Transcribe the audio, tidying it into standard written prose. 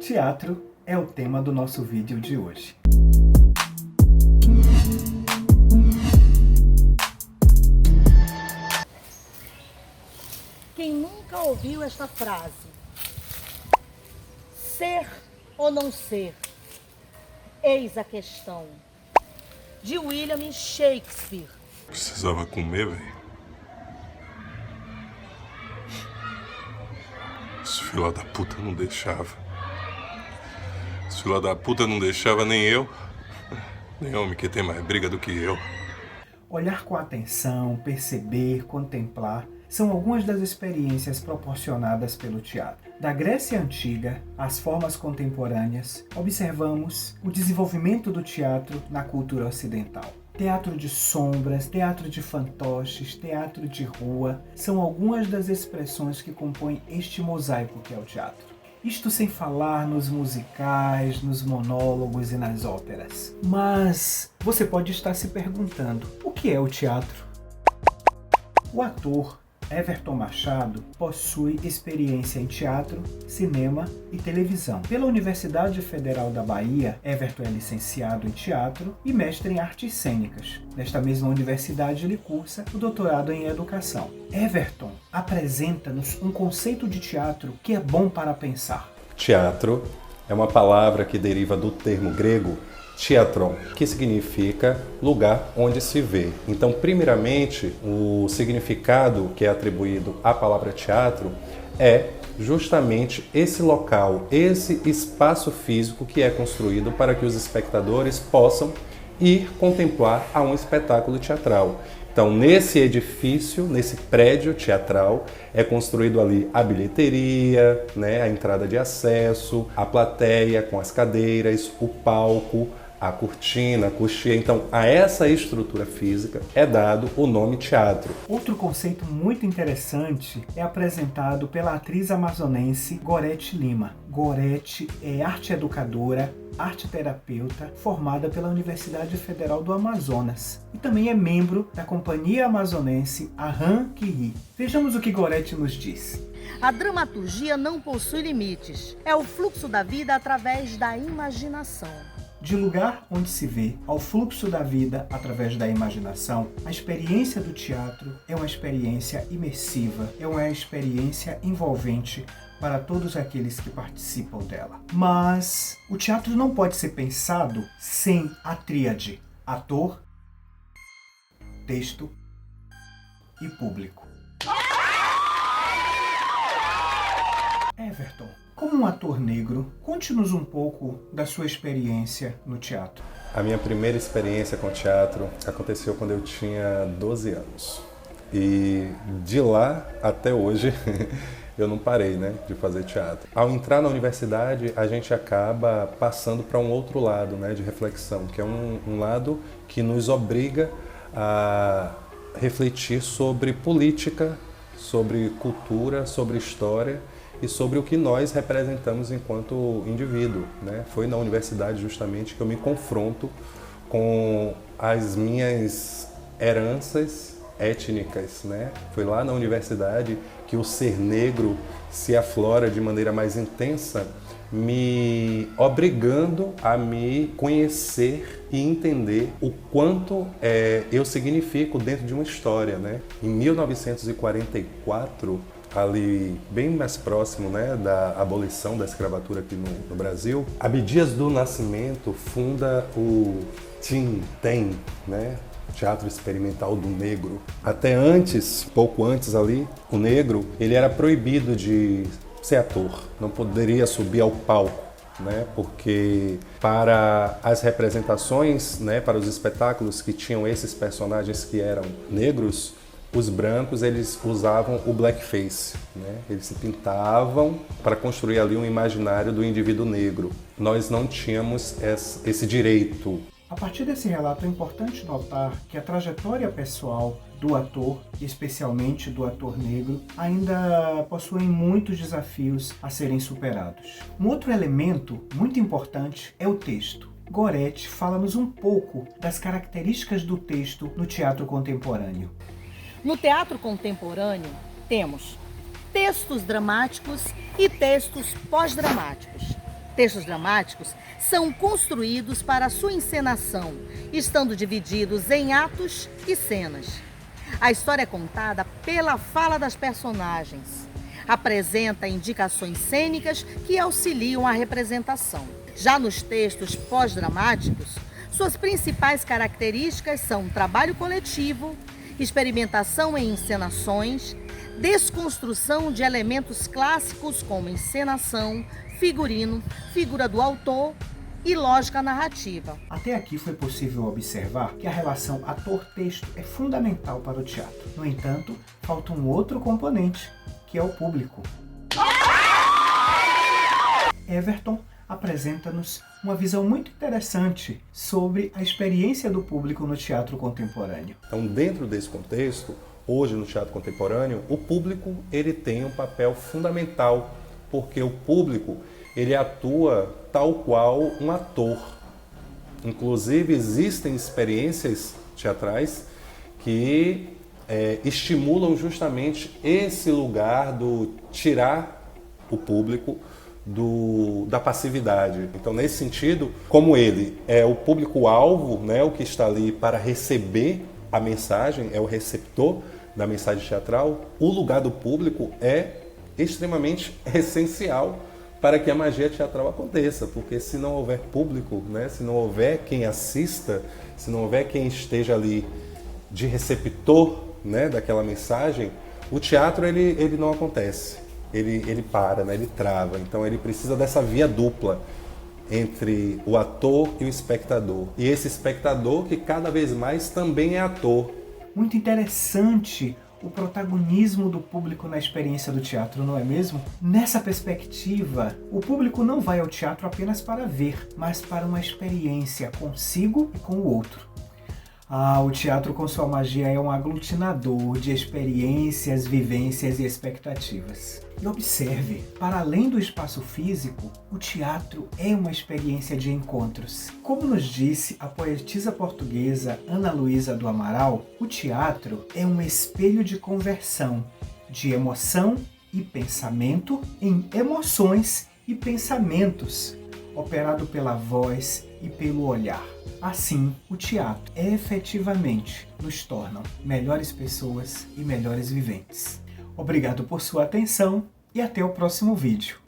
Teatro é o tema do nosso vídeo de hoje. Quem nunca ouviu esta frase? Ser ou não ser? Eis a questão. De William Shakespeare. Precisava comer, velho. Esse filho da puta não deixava. Esse filho da puta não deixava nem eu. Nem homem que tem mais briga do que eu. Olhar com atenção, perceber, contemplar são algumas das experiências proporcionadas pelo teatro. Da Grécia Antiga às formas contemporâneas, observamos o desenvolvimento do teatro na cultura ocidental. Teatro de sombras, teatro de fantoches, teatro de rua são algumas das expressões que compõem este mosaico que é o teatro. Isto sem falar nos musicais, nos monólogos e nas óperas. Mas você pode estar se perguntando, o que é o teatro? O ator Everton Machado possui experiência em teatro, cinema e televisão. Pela Universidade Federal da Bahia, Everton é licenciado em teatro e mestre em artes cênicas. Nesta mesma universidade, ele cursa o doutorado em educação. Everton apresenta-nos um conceito de teatro que é bom para pensar. Teatro é uma palavra que deriva do termo grego teatron, que significa lugar onde se vê. Então, primeiramente, o significado que é atribuído à palavra teatro é justamente esse local, esse espaço físico que é construído para que os espectadores possam ir contemplar a um espetáculo teatral. Então, nesse edifício, nesse prédio teatral, é construído ali a bilheteria, a entrada de acesso, a plateia com as cadeiras, o palco, a cortina, a coxia. Então, a essa estrutura física é dado o nome teatro. Outro conceito muito interessante é apresentado pela atriz amazonense Gorete Lima. Gorete é arte educadora, arte terapeuta, formada pela Universidade Federal do Amazonas e também é membro da companhia amazonense Arran Kiri. Vejamos o que Gorete nos diz. A dramaturgia não possui limites. É o fluxo da vida através da imaginação. De lugar onde se vê ao fluxo da vida através da imaginação, a experiência do teatro é uma experiência imersiva, é uma experiência envolvente para todos aqueles que participam dela. Mas o teatro não pode ser pensado sem a tríade: ator, texto e público. Everton, como um ator negro, conte-nos um pouco da sua experiência no teatro. A minha primeira experiência com teatro aconteceu quando eu tinha 12 anos. E de lá até hoje eu não parei de fazer teatro. Ao entrar na universidade, a gente acaba passando para um outro lado de reflexão, que é um lado que nos obriga a refletir sobre política, sobre cultura, sobre história e sobre o que nós representamos enquanto indivíduo. Foi na universidade justamente que eu me confronto com as minhas heranças étnicas. Foi lá na universidade que o ser negro se aflora de maneira mais intensa, me obrigando a me conhecer e entender o quanto eu significo dentro de uma história. Em 1944, ali bem mais próximo da abolição da escravatura aqui no Brasil, Abdias do Nascimento funda o Tintim, Teatro Experimental do Negro. Até antes, pouco antes ali, o negro ele era proibido de ser ator, não poderia subir ao palco, porque para as representações, para os espetáculos que tinham esses personagens que eram negros, os brancos eles usavam o blackface, eles se pintavam para construir ali um imaginário do indivíduo negro. Nós não tínhamos esse direito. A partir desse relato é importante notar que a trajetória pessoal do ator, especialmente do ator negro, ainda possui muitos desafios a serem superados. Um outro elemento muito importante é o texto. Gorete fala-nos um pouco das características do texto no teatro contemporâneo. No teatro contemporâneo, temos textos dramáticos e textos pós-dramáticos. Textos dramáticos são construídos para sua encenação, estando divididos em atos e cenas. A história é contada pela fala das personagens. Apresenta indicações cênicas que auxiliam a representação. Já nos textos pós-dramáticos, suas principais características são trabalho coletivo, experimentação em encenações, desconstrução de elementos clássicos como encenação, figurino, figura do autor e lógica narrativa. Até aqui foi possível observar que a relação ator-texto é fundamental para o teatro. No entanto, falta um outro componente, que é o público. Everton apresenta-nos uma visão muito interessante sobre a experiência do público no teatro contemporâneo. Então, dentro desse contexto, hoje no teatro contemporâneo, o público ele tem um papel fundamental, porque o público ele atua tal qual um ator. Inclusive, existem experiências teatrais que estimulam justamente esse lugar do tirar o público da passividade. Então, nesse sentido, como ele é o público-alvo, né, o que está ali para receber a mensagem, é o receptor da mensagem teatral, o lugar do público é extremamente essencial para que a magia teatral aconteça, porque se não houver público, né, se não houver quem assista, se não houver quem esteja ali de receptor, né, daquela mensagem, o teatro ele não acontece, ele para, né, ele trava. Então ele precisa dessa via dupla entre o ator e o espectador. E esse espectador que cada vez mais também é ator. Muito interessante o protagonismo do público na experiência do teatro, não é mesmo? Nessa perspectiva, o público não vai ao teatro apenas para ver, mas para uma experiência consigo e com o outro. O teatro com sua magia é um aglutinador de experiências, vivências e expectativas. E observe, para além do espaço físico, o teatro é uma experiência de encontros. Como nos disse a poetisa portuguesa Ana Luísa do Amaral, o teatro é um espelho de conversão, de emoção e pensamento em emoções e pensamentos, operado pela voz e pelo olhar. Assim, o teatro efetivamente nos torna melhores pessoas e melhores viventes. Obrigado por sua atenção e até o próximo vídeo.